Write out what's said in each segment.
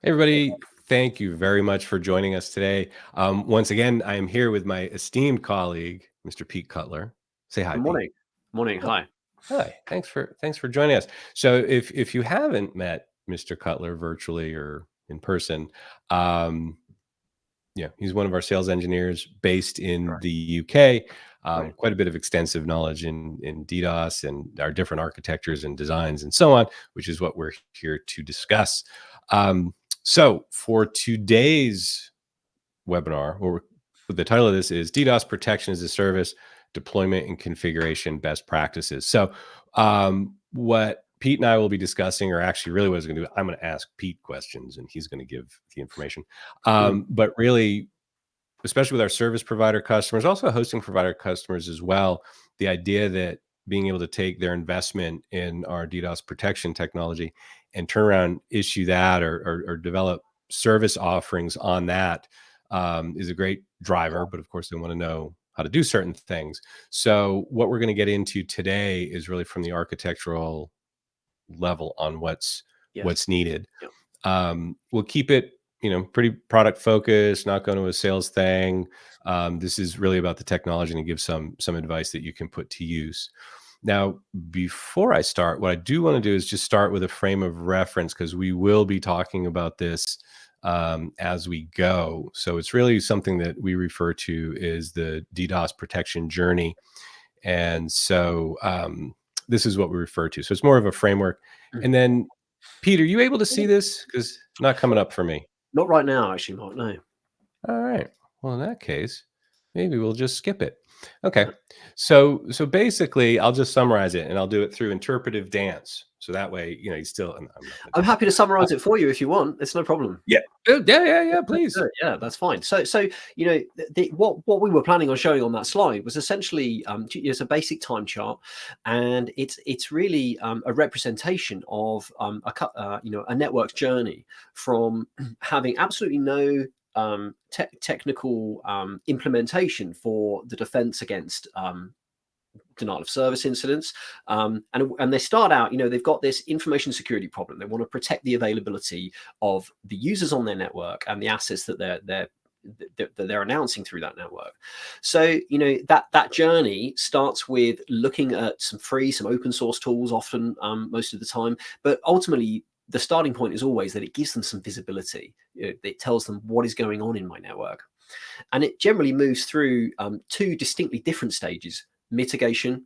Hey everybody, thank you very much for joining us today. Once again, I am here with my esteemed colleague, Mr. Pete Cutler. Say hi, Good Pete. morning. Morning. Oh, Hi. hi. Thanks for joining us. So, if you haven't met Mr. Cutler virtually or in person, um, yeah, he's one of our sales engineers based in Right. the UK. Right. Quite a bit of extensive knowledge in DDoS and our different architectures and designs and so on, which is what we're here to discuss. So, for today's webinar, or the title of this is DDoS Protection as a Service, Deployment and Configuration Best Practices. So, what Pete and I will be discussing, or actually really what I was going to do, I'm going to ask Pete questions and he's going to give the information. Mm. But really, especially with our service provider customers, also hosting provider customers as well, the idea that being able to take their investment in our DDoS protection technology and turn around, issue that, or develop service offerings on that is a great driver. But of course, they want to know how to do certain things. So, what we're going to get into today is really from the architectural level on Yes. what's needed. Yep. We'll keep it, pretty product focused, not going to a sales thing. This is really about the technology and give some advice that you can put to use. Now, before I start, what I do want to do is just start with a frame of reference because we will be talking about this as we go. So it's really something that we refer to as the DDoS protection journey. And so this is what we refer to. So it's more of a framework. Mm. And then, Pete, are you able to see this? Because not coming up for me. Not right now, actually, Mark. No. All right. Well, in that case, maybe we'll just skip it. Yeah. Okay. So basically, I'll just summarize it, and I'll do it through interpretive dance. So that way, you still. I'm not going to I'm do that. happy to summarize it for you if you want. It's no problem. Yeah. Yeah. Please. Yeah, that's fine. So what we were planning on showing on that slide was essentially it's a basic time chart, and it's really a representation of a network journey from having absolutely no technical implementation for the defense against denial of service incidents, and they start out, they've got this information security problem. They want to protect the availability of the users on their network and the assets that they're announcing through that network. So that journey starts with looking at some open source tools, often most of the time, but ultimately the starting point is always that it gives them some visibility. It tells them what is going on in my network, and it generally moves through two distinctly different stages: mitigation.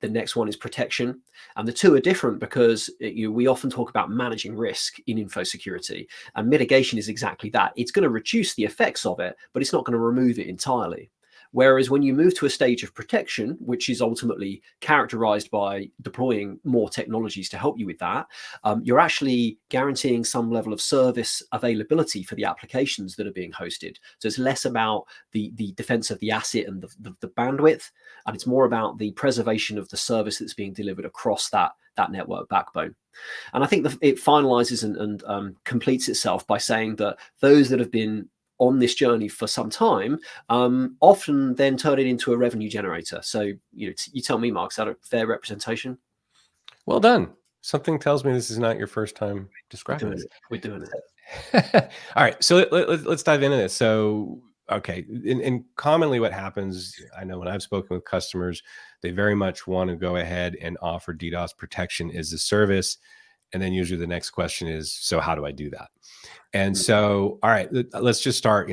The next one is protection, and the two are different because we often talk about managing risk in info security, and mitigation is exactly that. It's going to reduce the effects of it, but it's not going to remove it entirely. Whereas when you move to a stage of protection, which is ultimately characterized by deploying more technologies to help you with that, you're actually guaranteeing some level of service availability for the applications that are being hosted. So it's less about the defense of the asset and the bandwidth, and it's more about the preservation of the service that's being delivered across that network backbone. And I think it finalizes and completes itself by saying that those that have been on this journey for some time often then turn it into a revenue generator. So you tell me, Mark, is that a fair representation? Well done. Something tells me this is not your first time describing this. We're doing it. All right, so let's dive into this. So, okay, and commonly what happens, I know when I've spoken with customers, they very much want to go ahead and offer DDoS protection as a service, and then usually the next question is, so how do I do that? And so, all right, let's just start.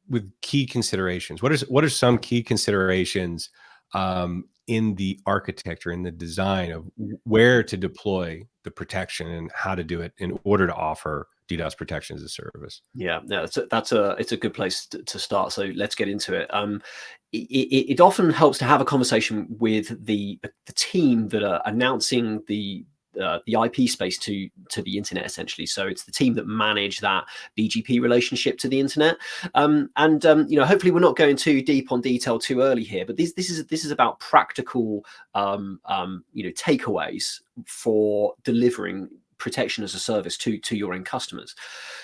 With key considerations. What are some key considerations in the architecture, in the design of where to deploy the protection and how to do it in order to offer DDoS protection as a service? Yeah, it's a good place to start. So let's get into it. It often helps to have a conversation with the team that are announcing the IP space to the internet, essentially. So it's the team that manage that BGP relationship to the internet. Hopefully we're not going too deep on detail too early here, but this is about practical takeaways for delivering protection as a service to your end customers.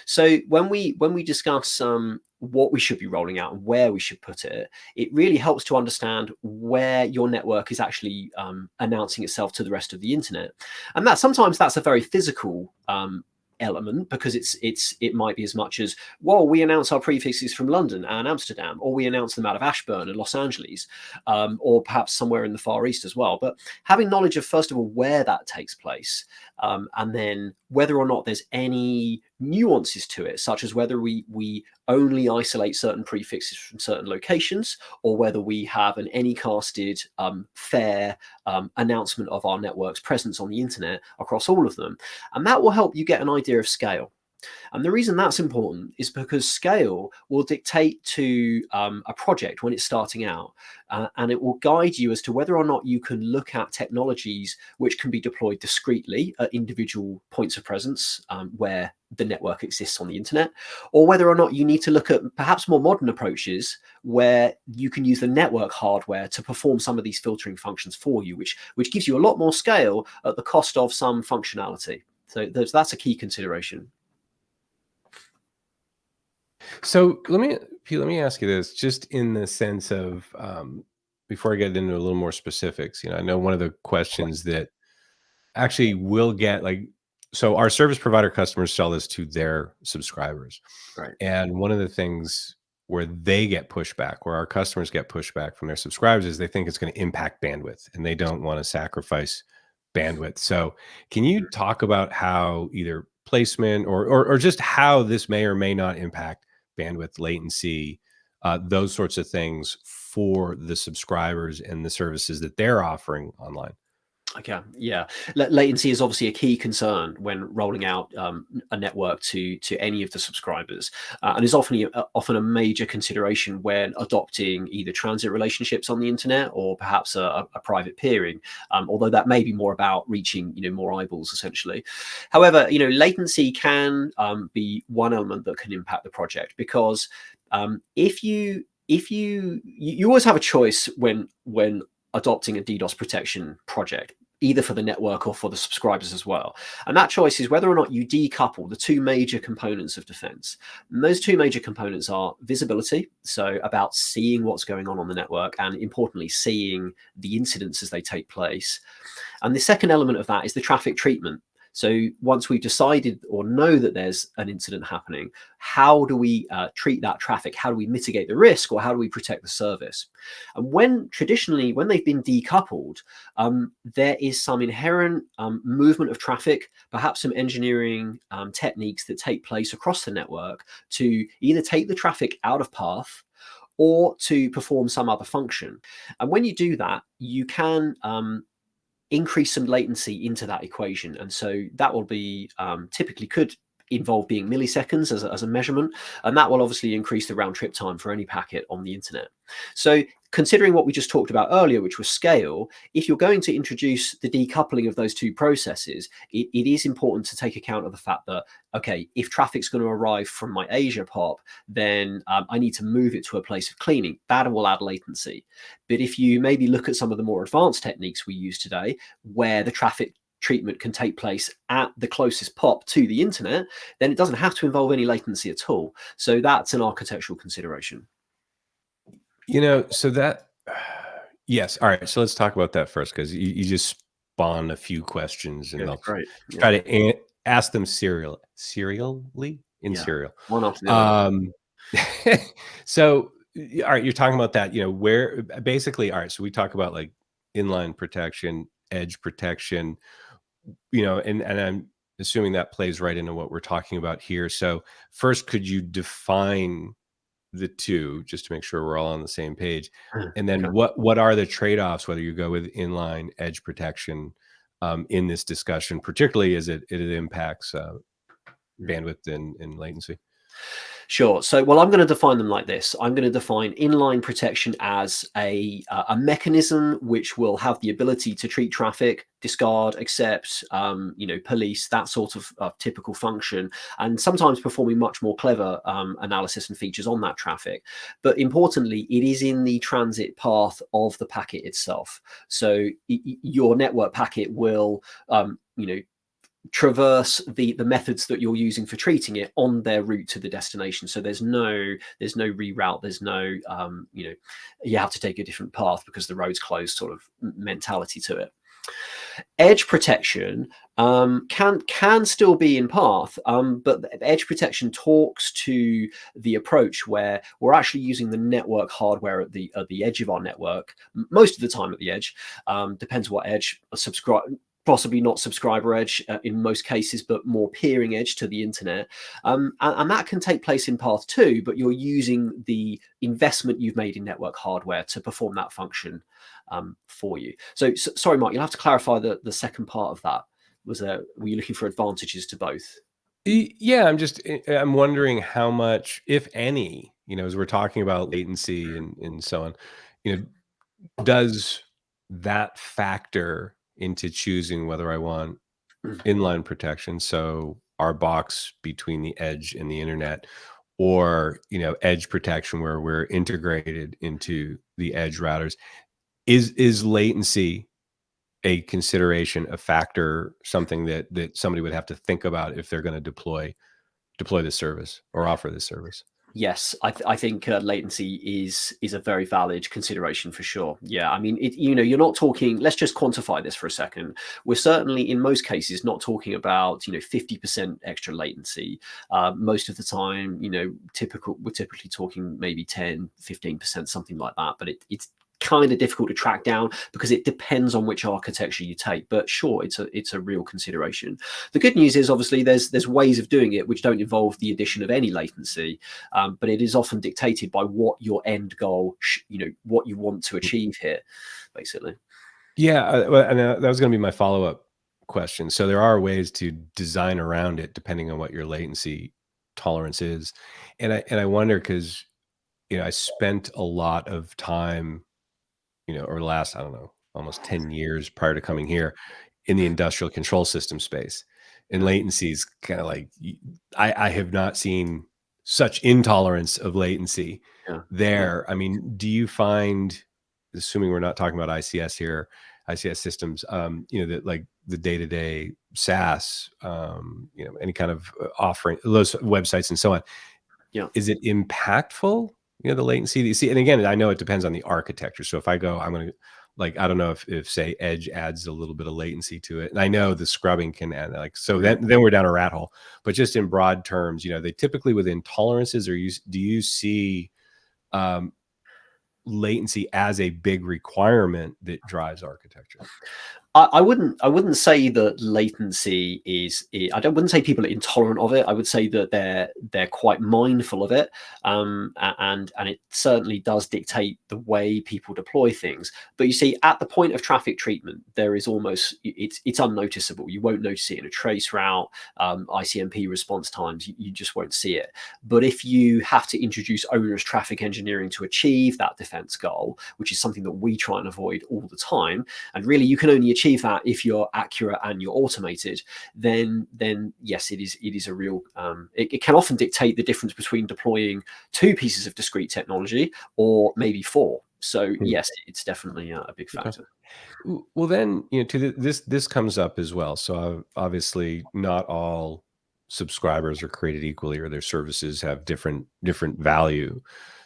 So when we discuss what we should be rolling out and where we should put it, it really helps to understand where your network is actually announcing itself to the rest of the internet. And that sometimes that's a very physical element, because it might be as much as, well, we announce our prefixes from London and Amsterdam, or we announce them out of Ashburn and Los Angeles, or perhaps somewhere in the Far East as well. But having knowledge of, first of all, where that takes place, and then whether or not there's any nuances to it, such as whether we only isolate certain prefixes from certain locations, or whether we have an anycasted fair announcement of our network's presence on the internet across all of them. And that will help you get an idea of scale. And the reason that's important is because scale will dictate to a project when it's starting out, and it will guide you as to whether or not you can look at technologies which can be deployed discreetly at individual points of presence where the network exists on the internet, or whether or not you need to look at perhaps more modern approaches where you can use the network hardware to perform some of these filtering functions for you, which gives you a lot more scale at the cost of some functionality. So that's a key consideration. So let me ask you this, just in the sense of before I get into a little more specifics. I know one of the questions that actually will get, like, so our service provider customers sell this to their subscribers, Right. and one of the things where they get pushback, where our customers get pushback from their subscribers, is they think it's going to impact bandwidth, and they don't want to sacrifice bandwidth. So can you talk about how either placement or just how this may or may not impact bandwidth, latency, those sorts of things for the subscribers and the services that they're offering online? Okay, yeah. Latency is obviously a key concern when rolling out a network to any of the subscribers, and is often a major consideration when adopting either transit relationships on the internet or perhaps a private peering. Although that may be more about reaching more eyeballs essentially. However, latency can be one element that can impact the project, because if you always have a choice when adopting a DDoS protection project, either for the network or for the subscribers as well. And that choice is whether or not you decouple the two major components of defense. And those two major components are visibility, so about seeing what's going on the network, and importantly, seeing the incidents as they take place. And the second element of that is the traffic treatment. So once we've decided or know that there's an incident happening, how do we treat that traffic? How do we mitigate the risk, or how do we protect the service? And traditionally, when they've been decoupled, there is some inherent movement of traffic, perhaps some engineering techniques that take place across the network to either take the traffic out of path or to perform some other function. And when you do that, you can increase some latency into that equation. And so that will be typically could involve being milliseconds as a measurement, and that will obviously increase the round trip time for any packet on the internet. So considering what we just talked about earlier, which was scale, if you're going to introduce the decoupling of those two processes, it is important to take account of the fact that, okay, if traffic's going to arrive from my Asia POP, then I need to move it to a place of cleaning. That will add latency. But if you maybe look at some of the more advanced techniques we use today, where the traffic treatment can take place at the closest POP to the internet, then it doesn't have to involve any latency at all. So that's an architectural consideration. So that, yes. All right. So let's talk about that first, because you just spawned a few questions, and Good, I'll great. try to ask them serially in Yeah. serial. One after the other. So, all right, you're talking about that, where basically, all right, so we talk about like inline protection, edge protection, and I'm assuming that plays right into what we're talking about here. So first, could you define the two, just to make sure we're all on the same page? And then Okay. what are the trade-offs, whether you go with inline edge protection in this discussion, particularly as it impacts bandwidth and latency? Sure. So, well, I'm going to define them like this. I'm going to define inline protection as a mechanism which will have the ability to treat traffic, discard, accept, police, that sort of typical function, and sometimes performing much more clever analysis and features on that traffic. But importantly, it is in the transit path of the packet itself. So your network packet will, traverse the methods that you're using for treating it on their route to the destination. So there's no reroute, there's no you have to take a different path because the road's closed sort of mentality to it. Edge protection can still be in path, but edge protection talks to the approach where we're actually using the network hardware at the edge of our network, most of the time at the edge. Depends what edge. Possibly not subscriber edge in most cases, but more peering edge to the internet. And that can take place in path 2, but you're using the investment you've made in network hardware to perform that function for you. So sorry, Mark, you'll have to clarify the second part of that. Were you looking for advantages to both? Yeah, I'm wondering how much, if any, as we're talking about latency and so on, you know, does that factor into choosing whether I want inline protection, so our box between the edge and the internet, or edge protection where we're integrated into the edge routers? Is latency a consideration, a factor, something that somebody would have to think about if they're going to deploy this service or offer this service? Yes, I think latency is a very valid consideration for sure. Yeah, I mean, you're not talking. Let's just quantify this for a second. We're certainly, in most cases, not talking about 50% extra latency. Most of the time, we're typically talking maybe 10, 15%, something like that. But it's kind of difficult to track down because it depends on which architecture you take. But sure, it's a real consideration. The good news is obviously there's ways of doing it which don't involve the addition of any latency, but it is often dictated by what your end goal, what you want to achieve here, basically. Yeah, and that was going to be my follow-up question. So there are ways to design around it depending on what your latency tolerance is, and I wonder because I spent a lot of time, over the last, I don't know, almost 10 years prior to coming here in the industrial control system space. And Yeah, latency is kind of like, I have not seen such intolerance of latency yeah, yeah. there. I mean, do you find, assuming we're not talking about ICS here, ICS systems, that like the day-to-day SaaS, any kind of offering, those websites and so on, Yeah. is it impactful, the latency that you see? And again, I know it depends on the architecture. So if I go, I'm gonna, like, I don't know if say Edge adds a little bit of latency to it. And I know the scrubbing can add, like, so then we're down a rat hole. But just in broad terms, they typically within tolerances, or do you see um, latency as a big requirement that drives architecture? I wouldn't say that latency wouldn't say people are intolerant of it. I would say that they're quite mindful of it, and it certainly does dictate the way people deploy things. But you see, at the point of traffic treatment, there is almost it's unnoticeable. You won't notice it in a trace route, ICMP response times. You just won't see it. But if you have to introduce onerous traffic engineering to achieve that defense goal, which is something that we try and avoid all the time, and really you can only achieve that if you're accurate and you're automated, then yes, it is a real it can often dictate the difference between deploying 2 pieces of discrete technology or maybe 4. So Hmm. yes, it's definitely a big Okay. factor. Well, then, this comes up as well. So obviously, not all subscribers are created equally, or their services have different value.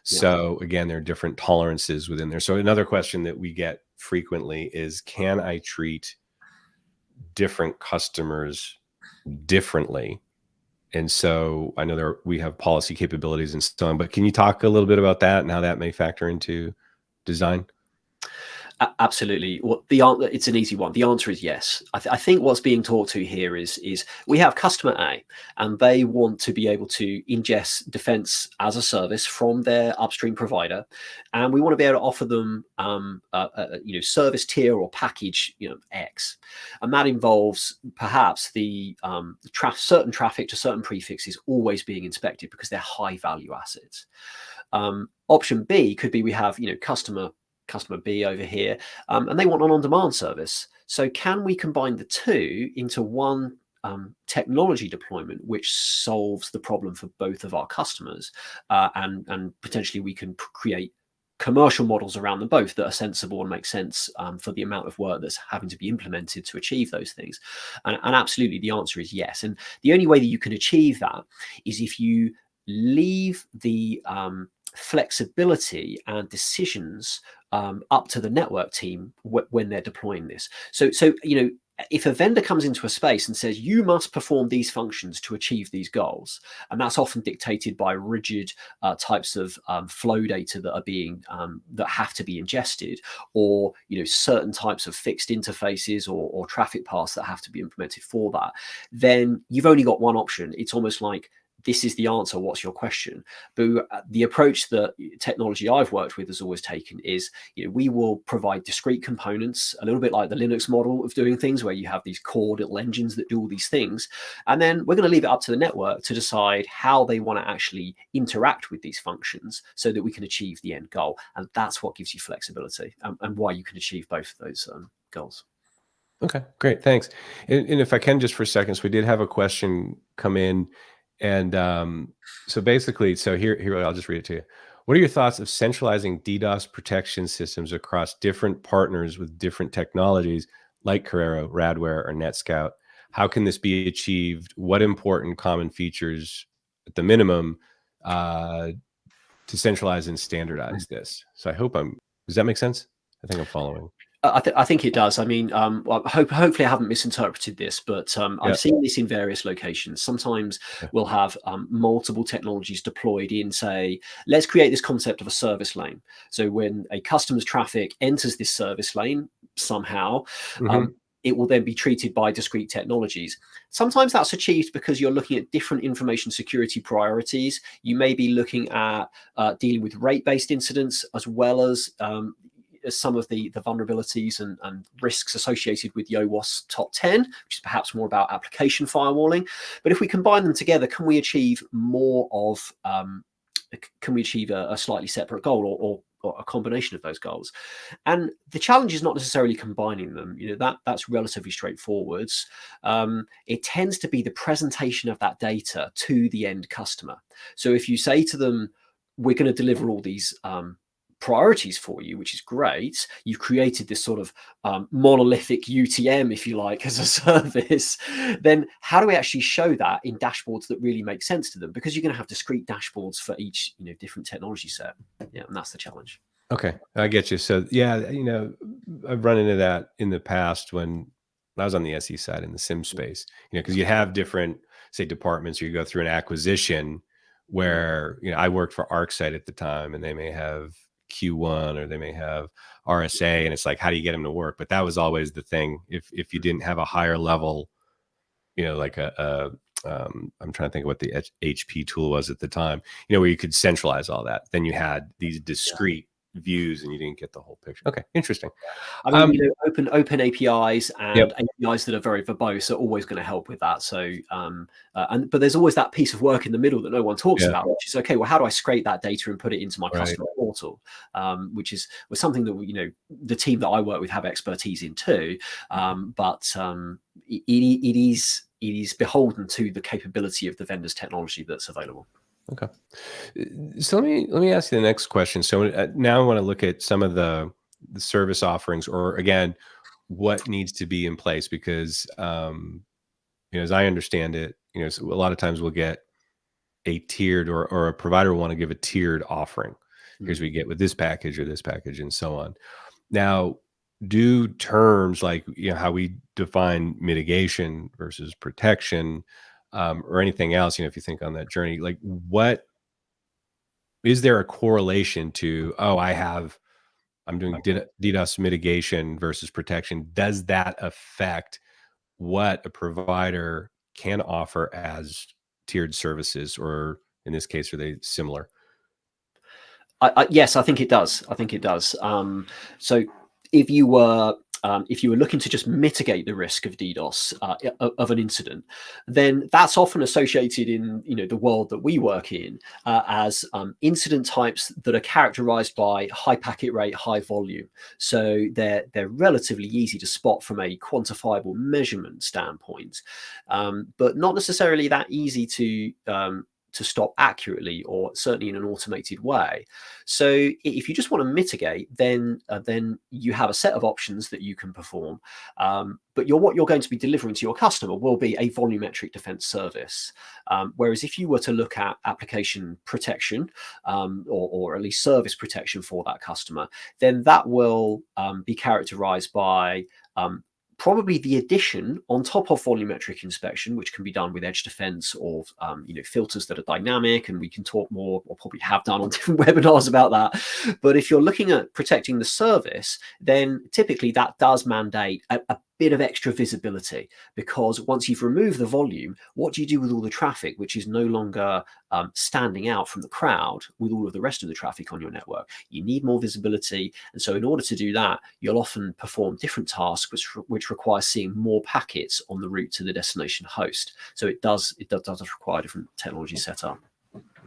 Yeah. So again, there are different tolerances within there. So another question that we get frequently is, can I treat different customers differently? And so I know we have policy capabilities and so on, but can you talk a little bit about that and how that may factor into design? Absolutely. It's an easy one. The answer is yes. I think what's being talked to here is we have customer A, and they want to be able to ingest defense as a service from their upstream provider, and we want to be able to offer them service tier or package X, and that involves perhaps the certain traffic to certain prefixes always being inspected because they're high value assets. Option B could be we have customer B over here, and they want an on-demand service. So can we combine the two into one technology deployment, which solves the problem for both of our customers, and potentially we can create commercial models around them both that are sensible and make sense for the amount of work that's having to be implemented to achieve those things. And absolutely, the answer is yes. And the only way that you can achieve that is if you leave the flexibility and decisions up to the network team when they're deploying this. So if a vendor comes into a space and says you must perform these functions to achieve these goals, and that's often dictated by rigid types of flow data that are being that have to be ingested, or certain types of fixed interfaces or traffic paths that have to be implemented for that, then you've only got one option. It's almost like, this is the answer, what's your question? But the approach that technology I've worked with has always taken is, we will provide discrete components, a little bit like the Linux model of doing things, where you have these core little engines that do all these things. And then we're going to leave it up to the network to decide how they want to actually interact with these functions so that we can achieve the end goal. And that's what gives you flexibility, and why you can achieve both of those goals. Okay, great. Thanks. And if I can, just for a second, so we did have a question come in. And so basically, here, I'll just read it to you. What are your thoughts of centralizing DDoS protection systems across different partners with different technologies like Corero, Radware, or NetScout? How can this be achieved? What important common features, at the minimum, to centralize and standardize this? So I hope does that make sense? I think I'm following. I think it does. I mean, well, hopefully I haven't misinterpreted this, but I've seen this in various locations. Sometimes we'll have multiple technologies deployed in, say, let's create this concept of a service lane. So when a customer's traffic enters this service lane somehow, it will then be treated by discrete technologies. Sometimes that's achieved because you're looking at different information security priorities. You may be looking at dealing with rate-based incidents, as well as some of the vulnerabilities and risks associated with the OWASP top 10, which is perhaps more about application firewalling. But if we combine them together, can we achieve more of, can we achieve a slightly separate goal, or a combination of those goals? And the challenge is not necessarily combining them. That's relatively straightforward. It tends to be the presentation of that data to the end customer. So if you say to them, we're going to deliver all these priorities for you, which is great. You've created this sort of monolithic UTM, if you like, as a service. Then how do we actually show that in dashboards that really make sense to them? Because you're going to have discrete dashboards for each different technology set. Yeah, and that's the challenge. Okay, I get you. So yeah, I've run into that in the past when I was on the SE side in the SIM space. Because you have different, say, departments, or you go through an acquisition where I worked for ArcSight at the time, and they may have Q1 or they may have RSA, and it's like, how do you get them to work? But that was always the thing. If you didn't have a higher level, like I'm trying to think of what the HP tool was at the time, where you could centralize all that, then you had these discrete views and you didn't get the whole picture. Okay, interesting. I mean, open APIs and APIs that are very verbose are always going to help with that. So, but there's always that piece of work in the middle that no one talks about, which is, okay, well, how do I scrape that data and put it into my customer portal? Which was something that the team that I work with have expertise in too. But it is beholden to the capability of the vendor's technology that's available. Okay. So let me ask you the next question. So now I want to look at some of the service offerings, or again, what needs to be in place, because as I understand it, so a lot of times we'll get a tiered, or a provider will want to give a tiered offering. Here's what we get with this package or this package, and so on. Now, do terms like how we define mitigation versus protection, or anything else, if you think on that journey, like, what is there a correlation to, I'm doing DDoS mitigation versus protection? Does that affect what a provider can offer as tiered services, or in this case, are they similar? Yes, I think it does. I think it does. So if you were looking to just mitigate the risk of DDoS of an incident, then that's often associated in the world that we work in as incident types that are characterized by high packet rate, high volume. So they're relatively easy to spot from a quantifiable measurement standpoint, but not necessarily that easy to stop accurately, or certainly in an automated way. So if you just want to mitigate, then you have a set of options that you can perform. But what you're going to be delivering to your customer will be a volumetric defense service. Whereas if you were to look at application protection, or at least service protection for that customer, then that will be characterized by probably the addition on top of volumetric inspection, which can be done with edge defense, or filters that are dynamic, and we can talk more, or probably have done on different webinars about that. But if you're looking at protecting the service, then typically that does mandate a bit of extra visibility, because once you've removed the volume, what do you do with all the traffic which is no longer standing out from the crowd with all of the rest of the traffic on your network? You need more visibility, and so in order to do that, you'll often perform different tasks which require seeing more packets on the route to the destination host. So it does require different technology setup.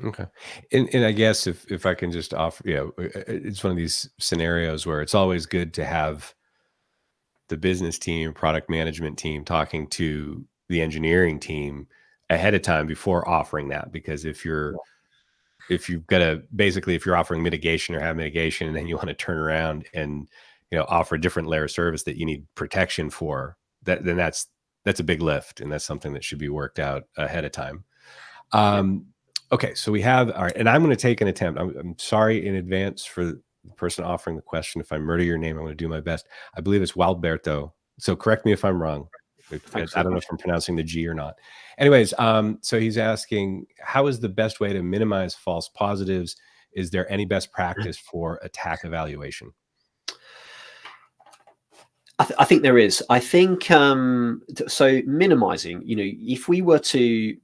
Okay. And I guess if I can just offer, it's one of these scenarios where it's always good to have the business team, product management team talking to the engineering team ahead of time before offering that. Because if you're offering mitigation or have mitigation, and then you want to turn around and offer a different layer of service that you need protection for, then that's a big lift, and that's something that should be worked out ahead of time. Okay, so we have, all right, and I'm going to take an attempt. I'm sorry in advance for the person offering the question. If I murder your name, I'm going to do my best. I believe it's Walberto. So correct me if I'm wrong. I don't know if I'm pronouncing the G or not. Anyways, so he's asking, how is the best way to minimize false positives? Is there any best practice for attack evaluation? I think there is. I think so. Minimizing, if we were to,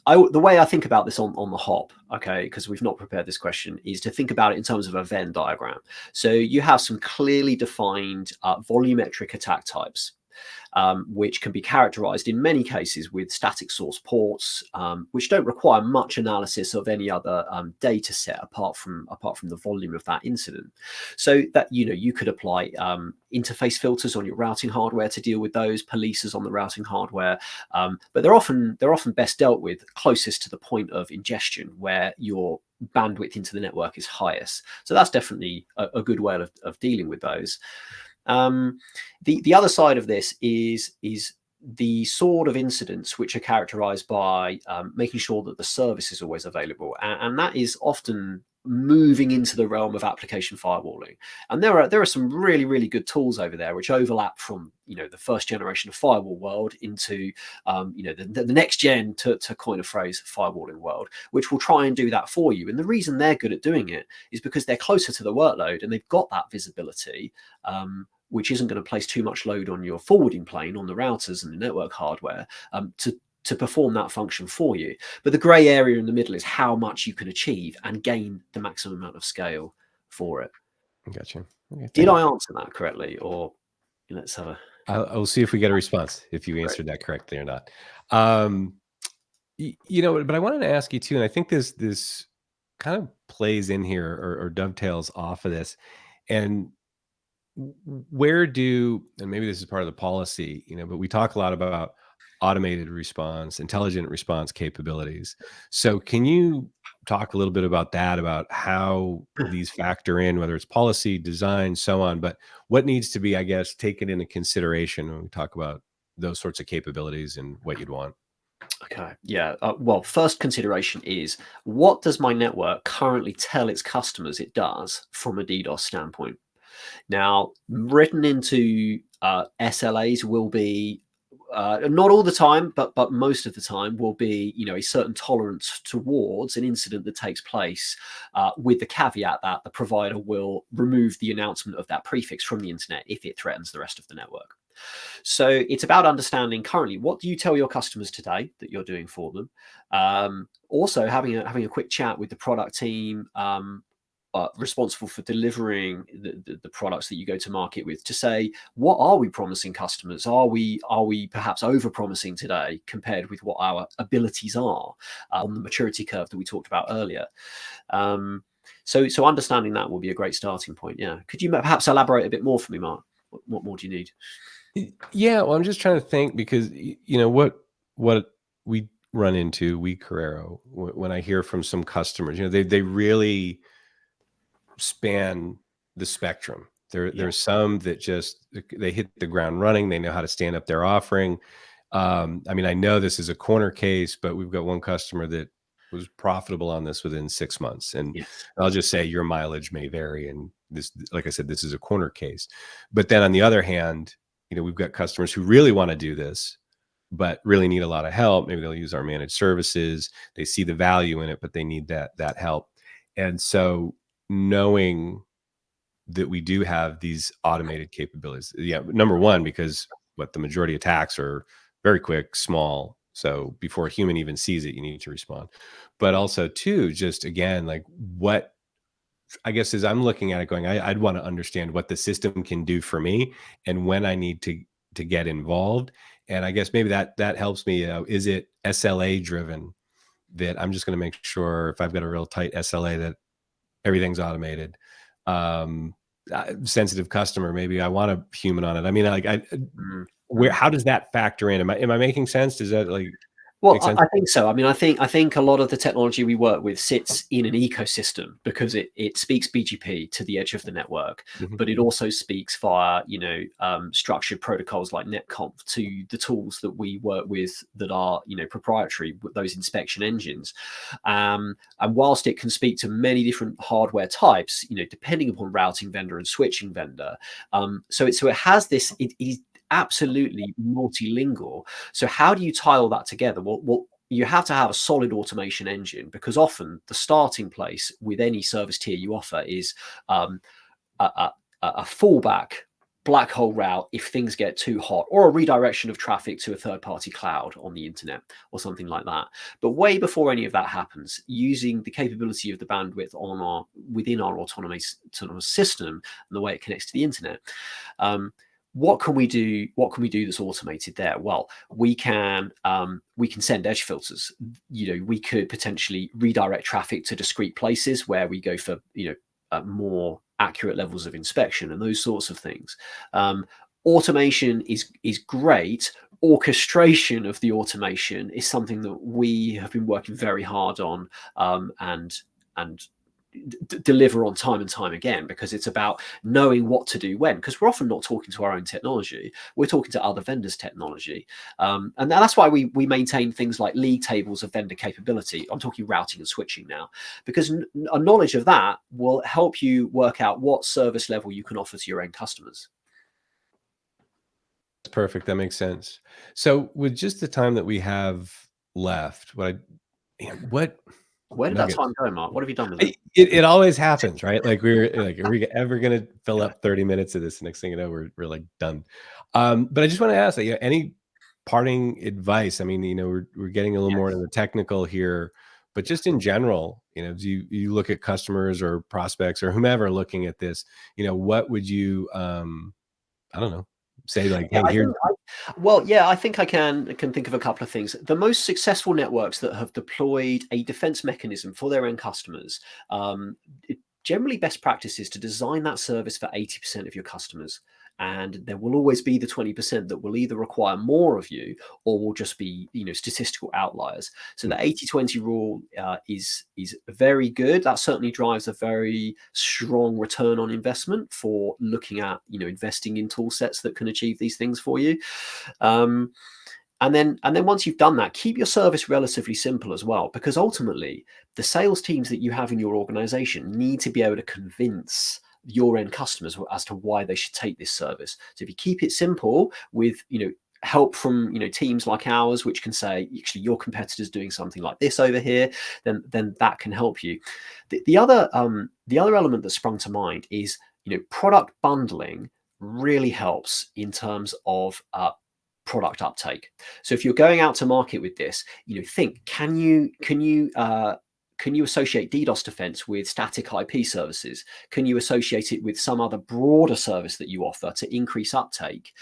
the way I think about this on the hop, okay, because we've not prepared this question, is to think about it in terms of a Venn diagram. So you have some clearly defined volumetric attack types, which can be characterized in many cases with static source ports, which don't require much analysis of any other data set apart from the volume of that incident. So that you could apply interface filters on your routing hardware to deal with those, policers on the routing hardware, but they're often best dealt with closest to the point of ingestion, where your bandwidth into the network is highest. So that's definitely a good way of dealing with those. The other side of this is the sort of incidents which are characterized by making sure that the service is always available, and that is often moving into the realm of application firewalling. And there are some really good tools over there which overlap from the first generation of firewall world into the next gen, to coin a phrase, firewalling world, which will try and do that for you. And the reason they're good at doing it is because they're closer to the workload, and they've got that visibility, which isn't going to place too much load on your forwarding plane, on the routers and the network hardware, to perform that function for you. But the gray area in the middle is how much you can achieve and gain the maximum amount of scale for it. Gotcha. Okay, did I answer that correctly, or let's have a... I'll see if we get a response, if you answered that correctly or not. But I wanted to ask you too, and I think this kind of plays in here, or dovetails off of this, and maybe this is part of the policy, but we talk a lot about automated response, intelligent response capabilities. So can you talk a little bit about that, about how these factor in, whether it's policy, design, so on, but what needs to be, I guess, taken into consideration when we talk about those sorts of capabilities and what you'd want? Okay. Yeah. Well, first consideration is, what does my network currently tell its customers it does from a DDoS standpoint? Now, written into SLAs will be, not all the time, but most of the time, will be a certain tolerance towards an incident that takes place, with the caveat that the provider will remove the announcement of that prefix from the internet if it threatens the rest of the network. So it's about understanding currently, what do you tell your customers today that you're doing for them. Also having a quick chat with the product team responsible for delivering the products that you go to market with, to say, what are we promising customers? Are we perhaps over promising today compared with what our abilities are on the maturity curve that we talked about earlier? So understanding that will be a great starting point. Yeah. Could you perhaps elaborate a bit more for me, Mark? What more do you need? Yeah, well, I'm just trying to think, because what we run into, we Corero, when I hear from some customers, they really span the spectrum. Yeah. There's some that just they hit the ground running. They know how to stand up their offering. I mean, I know this is a corner case, but we've got one customer that was profitable on this within 6 months. And Yes. I'll just say your mileage may vary. And this, like I said, this is a corner case. But then on the other hand, we've got customers who really want to do this, but really need a lot of help. Maybe they'll use our managed services. They see the value in it, but they need that help. And so knowing that we do have these automated capabilities. Yeah, number one, because the majority of attacks are very quick, small. So before a human even sees it, you need to respond. But also two, just again, like what I guess as I'm looking at it going, I'd want to understand what the system can do for me and when I need to get involved. And I guess maybe that helps me. Is it SLA driven that I'm just going to make sure if I've got a real tight SLA that everything's automated. Sensitive customer, maybe I want a human on it. I mean, like, Mm. how does that factor in? Am I making sense? Does that Well, make sense? I think so. I mean, I think a lot of the technology we work with sits in an ecosystem because it speaks BGP to the edge of the network, Mhm. but it also speaks via structured protocols like netconf to the tools that we work with that are proprietary, those inspection engines. And whilst it can speak to many different hardware types, depending upon routing vendor and switching vendor, so it has this. It is absolutely multilingual. So how do you tie all that together? Well, you have to have a solid automation engine because often the starting place with any service tier you offer is a, a, a fallback black hole route if things get too hot, or a redirection of traffic to a third-party cloud on the internet or something like that. But way before any of that happens, using the capability of the bandwidth within our autonomous system and the way it connects to the internet, what can we do that's automated there? Well, we can send edge filters. We could potentially redirect traffic to discrete places where we go for more accurate levels of inspection and those sorts of things. Automation is great. Orchestration of the automation is something that we have been working very hard on, and deliver on time and time again, because it's about knowing what to do when, because we're often not talking to our own technology, we're talking to other vendors' technology, and that's why we maintain things like league tables of vendor capability. I'm talking routing and switching now, because a knowledge of that will help you work out what service level you can offer to your end customers. That's perfect. That makes sense. So with just the time that we have left, what Where did that nuggets? time go, Mark? What have you done with it? It always happens, right? Like we're like, are we ever gonna fill up 30 minutes of this? Next thing you know, we're like done. But I just want to ask, like, any parting advice? I mean, we're getting a little more into the technical here, but just in general, do you look at customers or prospects or whomever looking at this, what would you I don't know, say like, Yeah, hey, here's I think I can think of a couple of things. The most successful networks that have deployed a defense mechanism for their end customers, generally best practice is to design that service for 80% of your customers. And there will always be the 20% that will either require more of you or will just be, statistical outliers. So the 80/20 rule is very good. That certainly drives a very strong return on investment for looking at, investing in tool sets that can achieve these things for you. Um, and then once you've done that, keep your service relatively simple as well, because ultimately the sales teams that you have in your organization need to be able to convince your end customers as to why they should take this service. So if you keep it simple with, help from teams like ours, which can say, actually, your competitor's doing something like this over here, then that can help you. The other element that sprung to mind is, product bundling really helps in terms of product uptake. So if you're going out to market with this, think, can you associate DDoS defense with static IP services? Can you associate it with some other broader service that you offer to increase uptake,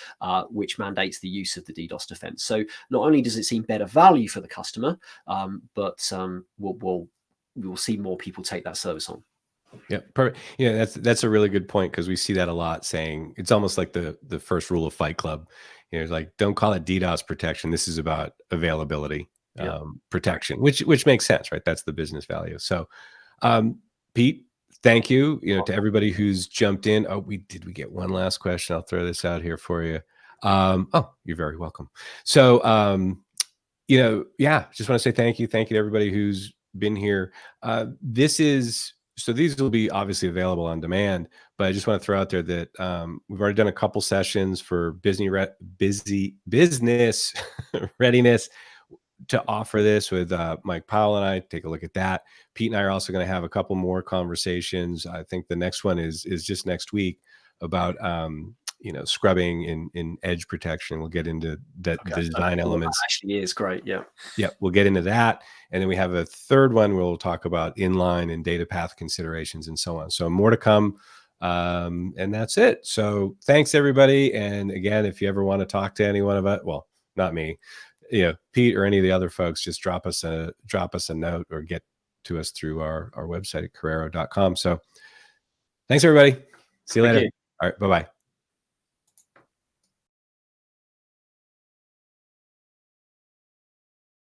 which mandates the use of the DDoS defense? So not only does it seem better value for the customer, but we'll see more people take that service on. Yeah, perfect. Yeah, that's a really good point because we see that a lot. Saying it's almost like the first rule of Fight Club. It's like, don't call it DDoS protection. This is about availability. protection, which makes sense, right? That's the business value. So, Pete, thank you, to everybody who's jumped in. Oh, we get one last question. I'll throw this out here for you. Oh, you're very welcome. So, yeah, just want to say thank you. Thank you to everybody who's been here. So these will be obviously available on demand, but I just want to throw out there that we've already done a couple sessions for busy business readiness to offer this with Mike Powell and I. Take a look at that. Pete and I are also going to have a couple more conversations. I think the next one is just next week about scrubbing in edge protection. We'll get into that design elements. That actually is great. Yeah. We'll get into that. And then we have a third one where we'll talk about inline and data path considerations and so on. So more to come. And that's it. So thanks everybody. And again, if you ever want to talk to anyone about, well, not me, Pete or any of the other folks, just drop us a note or get to us through our website at Corero.com. So thanks everybody. See you later. All right. Bye-bye.